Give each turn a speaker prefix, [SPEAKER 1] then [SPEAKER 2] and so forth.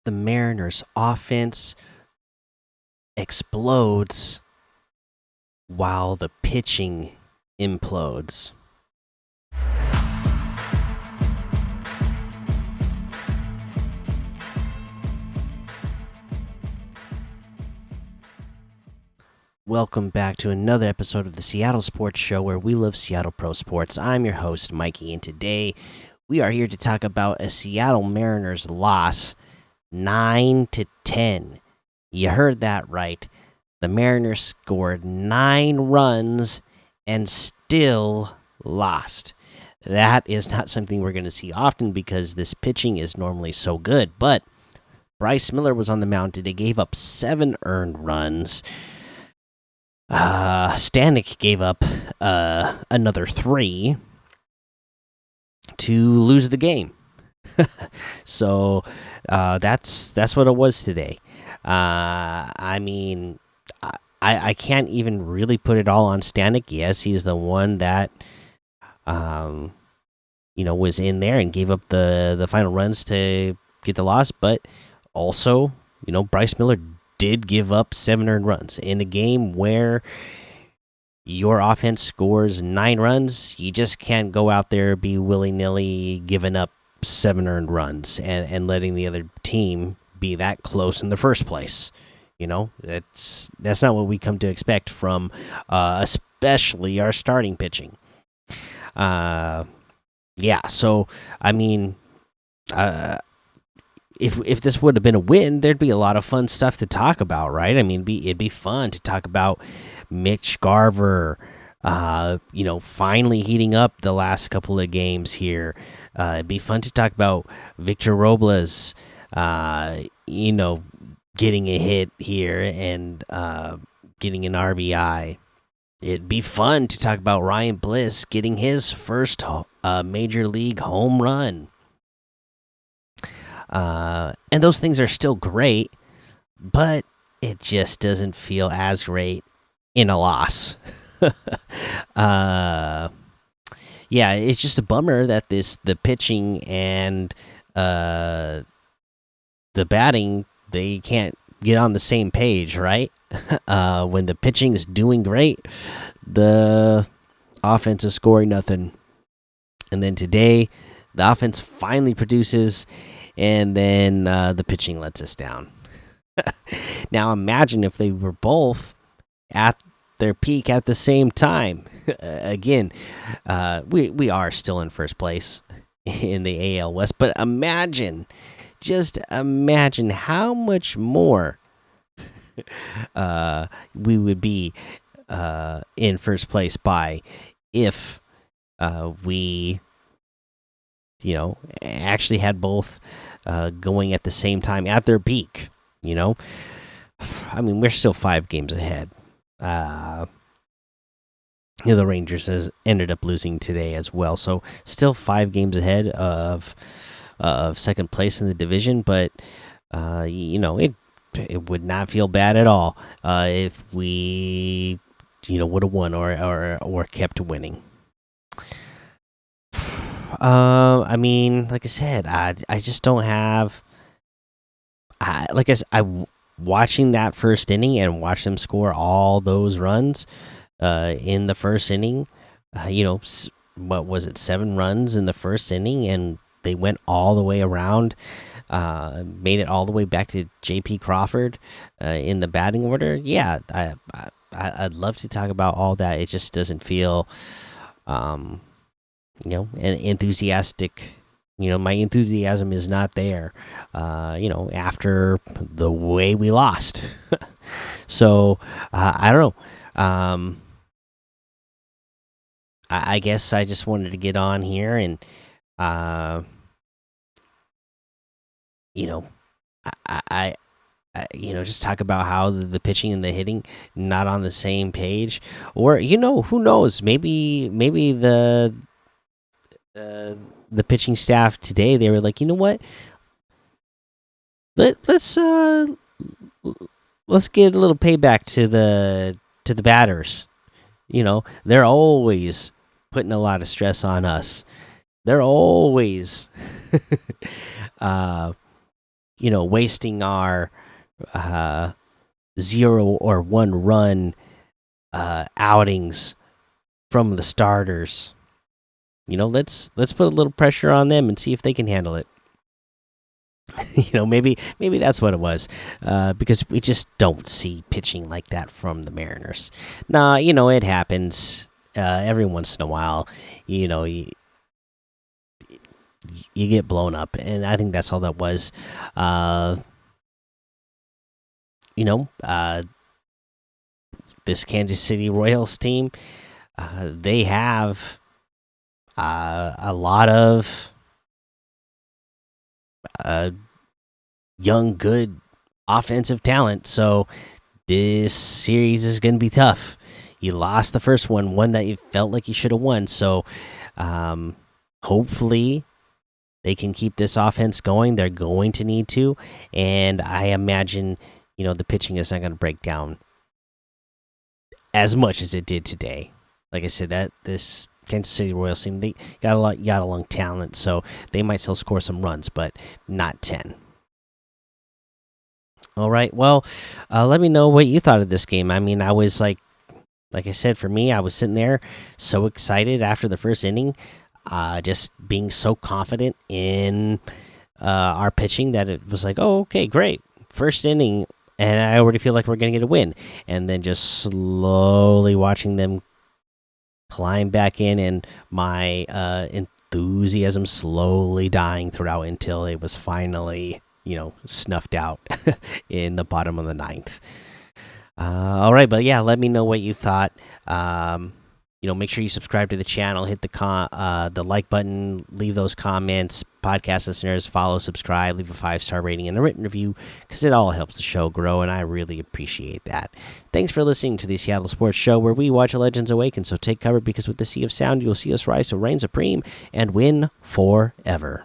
[SPEAKER 1] the Mariners' offense explodes while the pitching implodes. Welcome back to another episode of the Seattle Sports Show, where we love Seattle Pro Sports. I'm your host, Mikey, and today we are here to talk about a Seattle Mariners loss, 9-10. You heard that right. The Mariners scored 9 runs and still lost. That is not something we're going to see often because this pitching is normally so good. But Bryce Miller was on the mound today, gave up 7 earned runs. Stanek gave up another 3 to lose the game. So that's what it was today. I mean, I can't even really put it all on Stanek. Yes, he's the one that was in there and gave up the final runs to get the loss, but also, Bryce Miller did give up 7 earned runs in a game where your offense scores 9 runs. You just can't go out there, be willy-nilly giving up 7 earned runs and letting the other team be that close in the first place. That's not what we come to expect from especially our starting pitching. So I mean, if this would have been a win, there'd be a lot of fun stuff to talk about, right? I mean, it'd be fun to talk about Mitch Garver, finally heating up the last couple of games here. It'd be fun to talk about Victor Robles, getting a hit here and getting an RBI. It'd be fun to talk about Ryan Bliss getting his first major league home run. And those things are still great, but it just doesn't feel as great in a loss. It's just a bummer that the pitching and the batting, they can't get on the same page, right? When the pitching is doing great, the offense is scoring nothing. And then today, the offense finally produces, and then the pitching lets us down. Now imagine if they were both at their peak at the same time. Again, we are still in first place in the AL West, but just imagine how much more we would be in first place by if we actually had both going at the same time at their peak. I mean, we're still 5 games ahead. The Rangers has ended up losing today as well, so still 5 games ahead of second place in the division. But it would not feel bad at all if we would have won or kept winning. I mean, like I said, I just don't have. Watching that first inning and watch them score all those runs in the first inning. What was it? 7 runs in the first inning, and they went all the way around, made it all the way back to J.P. Crawford in the batting order. Yeah, I'd love to talk about all that. It just doesn't feel. Enthusiastic. My enthusiasm is not there. After the way we lost. So I don't know. I guess I just wanted to get on here and just talk about how the pitching and the hitting not on the same page, or who knows, maybe the pitching staff today, they were like, what, let's get a little payback to the batters. They're always putting a lot of stress on us. They're always wasting our 0 or 1 run outings from the starters. Let's put a little pressure on them and see if they can handle it. Maybe that's what it was, because we just don't see pitching like that from the Mariners. Nah, it happens every once in a while. You get blown up, and I think that's all that was. You know, this Kansas City Royals team, they have a lot of young, good offensive talent. So this series is going to be tough. You lost the first one that you felt like you should have won. So hopefully they can keep this offense going. They're going to need to, and I imagine the pitching is not going to break down as much as it did today. Like I said, that this Kansas City Royals team, they got a long talent, so they might still score some runs, but not 10. All right, well, let me know what you thought of this game. I mean, I was like I said, for me, I was sitting there so excited after the first inning, just being so confident in our pitching that it was like, oh, okay, great, first inning, and I already feel like we're gonna get a win, and then just slowly watching them climb back in, and my enthusiasm slowly dying throughout until it was finally snuffed out in the bottom of the ninth. All right, but yeah, let me know what you thought. Make sure you subscribe to the channel, hit the like button, leave those comments. Podcast listeners, follow, subscribe, leave a 5-star rating and a written review, because it all helps the show grow, and I really appreciate that. Thanks for listening to the Seattle Sports Show, where we watch legends awaken. So take cover, because with the Sea of Sound, you'll see us rise to reign supreme and win forever.